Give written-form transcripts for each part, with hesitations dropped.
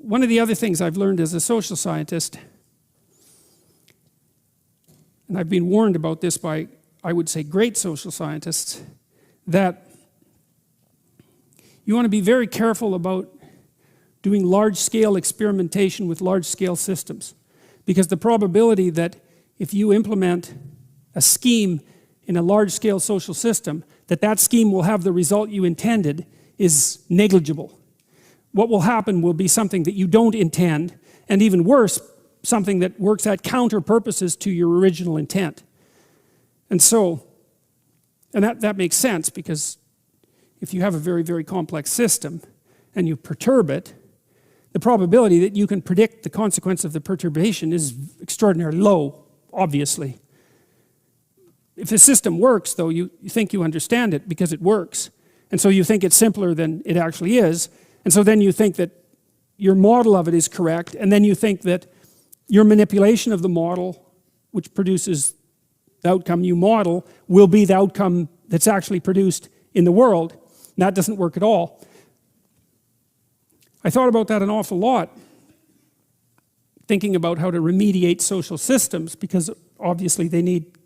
one of the other things I've learned as a social scientist, and I've been warned about this by, I would say, great social scientists, that you want to be very careful about doing large-scale experimentation with large-scale systems, because the probability that if you implement a scheme in a large-scale social system, that scheme will have the result you intended is negligible. What will happen will be something that you don't intend, and even worse, something that works at counter purposes to your original intent. And so, and that makes sense, because if you have a very, very complex system and you perturb it, the probability that you can predict the consequence of the perturbation is extraordinarily low, obviously. If a system works, though, you think you understand it because it works. And so you think it's simpler than it actually is. And so then you think that your model of it is correct. And then you think that your manipulation of the model, which produces the outcome you model, will be the outcome that's actually produced in the world. And that doesn't work at all. I thought about that an awful lot, thinking about how to remediate social systems, because obviously they need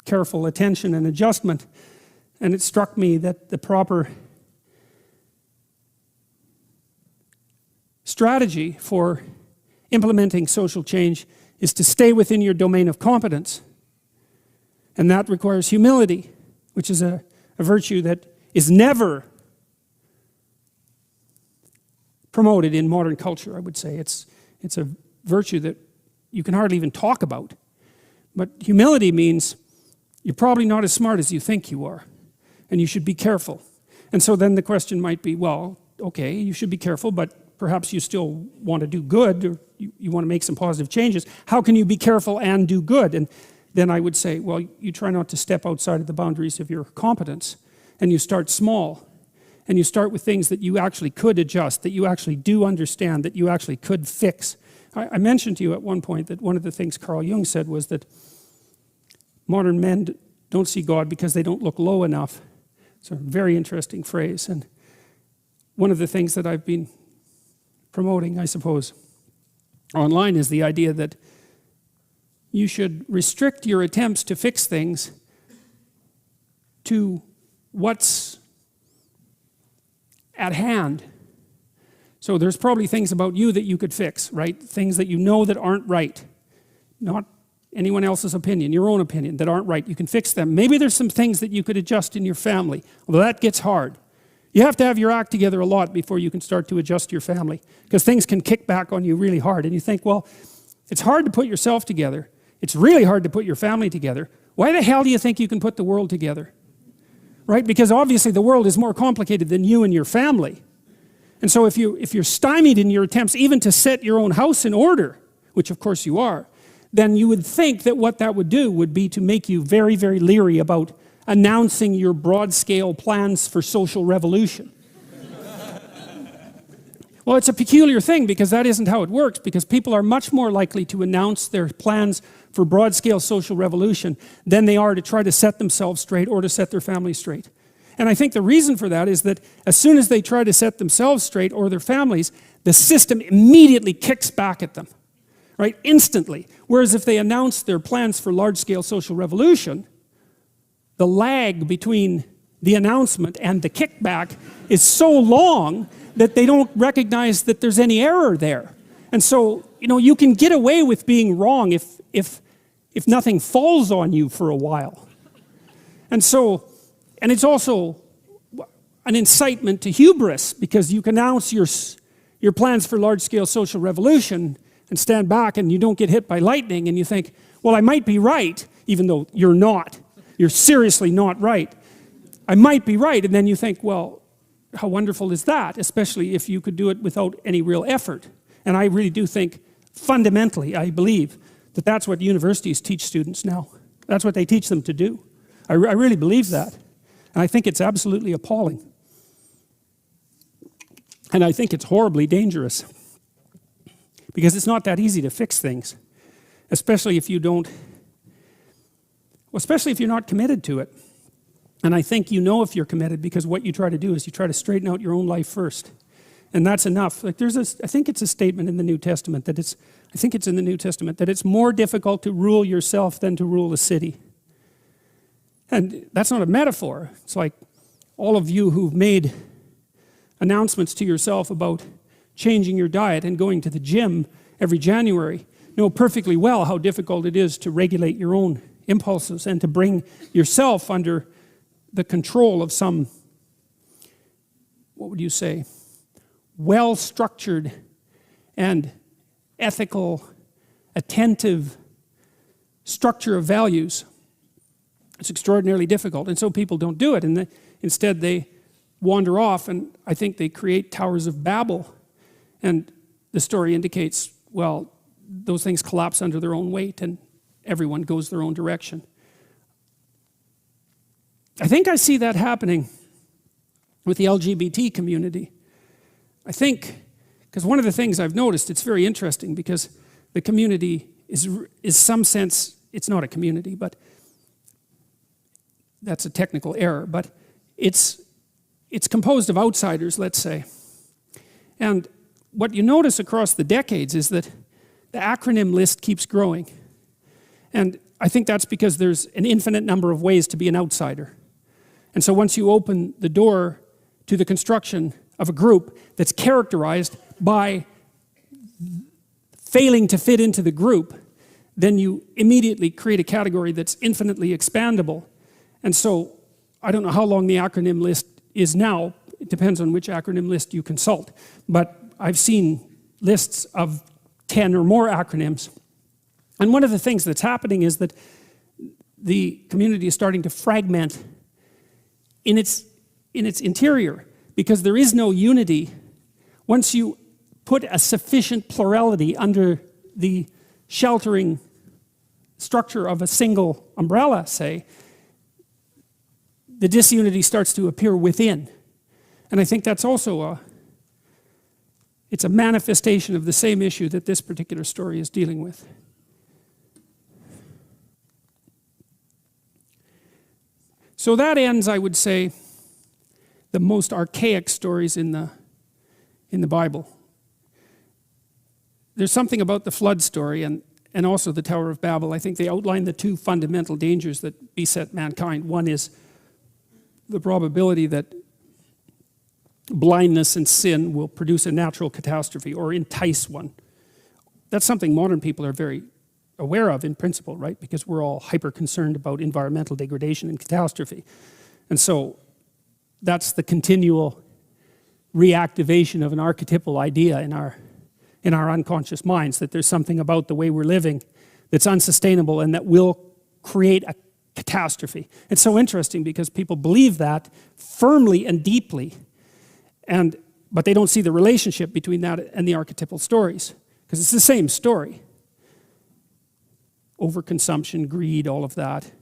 careful attention and adjustment. And it struck me that the proper strategy for implementing social change is to stay within your domain of competence. And that requires humility, which is a virtue that is never promoted in modern culture, I would say. It's a virtue that you can hardly even talk about. But humility means you're probably not as smart as you think you are, and you should be careful. And so then the question might be, well, okay, you should be careful, but perhaps you still want to do good, or you want to make some positive changes. How can you be careful and do good? And then I would say, well, you try not to step outside of the boundaries of your competence, and you start small. And you start with things that you actually could adjust, that you actually do understand, that you actually could fix. I mentioned to you at one point that one of the things Carl Jung said was that modern men don't see God because they don't look low enough. It's a very interesting phrase. And one of the things that I've been promoting, I suppose, online is the idea that you should restrict your attempts to fix things to what's at hand. So there's probably things about you that you could fix, right? Things that you know that aren't right. Not anyone else's opinion, your own opinion, that aren't right. You can fix them. Maybe there's some things that you could adjust in your family, although that gets hard. You have to have your act together a lot before you can start to adjust your family, because things can kick back on you really hard. And you think, well, it's hard to put yourself together. It's really hard to put your family together. Why the hell do you think you can put the world together? Right? Because obviously the world is more complicated than you and your family. And so if you're stymied in your attempts even to set your own house in order, which of course you are, then you would think that what that would do would be to make you very, very leery about announcing your broad-scale plans for social revolution. Well, it's a peculiar thing, because that isn't how it works, because people are much more likely to announce their plans for broad-scale social revolution than they are to try to set themselves straight or to set their family straight. And I think the reason for that is that as soon as they try to set themselves straight or their families, the system immediately kicks back at them, right? Instantly. Whereas if they announce their plans for large-scale social revolution, the lag between the announcement and the kickback is so long that they don't recognize that there's any error there. And so, you can get away with being wrong if nothing falls on you for a while. And so, and it's also an incitement to hubris, because you can announce your plans for large-scale social revolution and stand back and you don't get hit by lightning, and you think, well, I might be right, even though you're not. You're seriously not right. I might be right, and then you think, well, how wonderful is that, especially if you could do it without any real effort. And I really do think, fundamentally, I believe that that's what universities teach students now. That's what they teach them to do. I really believe that. And I think it's absolutely appalling. And I think it's horribly dangerous, because it's not that easy to fix things, especially if you're not committed to it. And I think if you're committed, because what you try to do is you try to straighten out your own life first. And that's enough. Like I think it's a statement in the New Testament that it's more difficult to rule yourself than to rule a city. And that's not a metaphor. It's like all of you who've made announcements to yourself about changing your diet and going to the gym every January know perfectly well how difficult it is to regulate your own impulses and to bring yourself under the control of some, what would you say, well-structured and ethical, attentive structure of values. It's extraordinarily difficult, and so people don't do it, and instead they wander off, and I think they create towers of Babel, and the story indicates, well, those things collapse under their own weight, and everyone goes their own direction. I think I see that happening with the LGBT community. I think, because one of the things I've noticed, it's very interesting because the community is some sense, it's not a community, but that's a technical error, but it's composed of outsiders, let's say. And what you notice across the decades is that the acronym list keeps growing. And I think that's because there's an infinite number of ways to be an outsider. And so once you open the door to the construction of a group that's characterized by failing to fit into the group, then you immediately create a category that's infinitely expandable. And so I don't know how long the acronym list is now. It depends on which acronym list you consult. But I've seen lists of 10 or more acronyms. And one of the things that's happening is that the community is starting to fragment in its interior, because there is no unity. Once you put a sufficient plurality under the sheltering structure of a single umbrella, say, the disunity starts to appear within. And I think that's also it's a manifestation of the same issue that this particular story is dealing with. So that ends, I would say, the most archaic stories in the Bible. There's something about the flood story and also the Tower of Babel. I think they outline the two fundamental dangers that beset mankind. One is the probability that blindness and sin will produce a natural catastrophe or entice one. That's something modern people are very aware of in principle, right? Because we're all hyper concerned about environmental degradation and catastrophe. And so that's the continual reactivation of an archetypal idea in our unconscious minds, that there's something about the way we're living that's unsustainable and that will create a catastrophe. It's so interesting because people believe that firmly and deeply, but they don't see the relationship between that and the archetypal stories, because it's the same story. Overconsumption, greed, all of that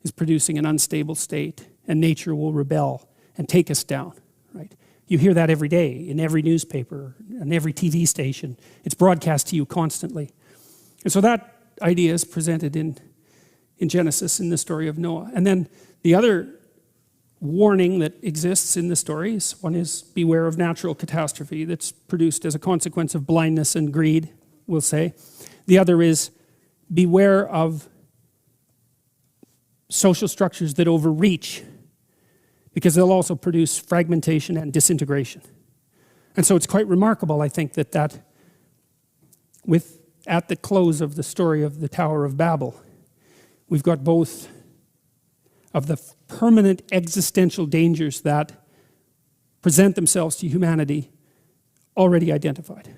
is producing an unstable state, and nature will rebel and take us down, right? You hear that every day in every newspaper and every TV station. It's broadcast to you constantly. And so that idea is presented in Genesis, in the story of Noah. And then the other warning that exists in the stories, one is beware of natural catastrophe that's produced as a consequence of blindness and greed, we'll say. The other is beware of social structures that overreach, because they'll also produce fragmentation and disintegration. And so it's quite remarkable, I think, that at the close of the story of the Tower of Babel, we've got both of the permanent existential dangers that present themselves to humanity already identified.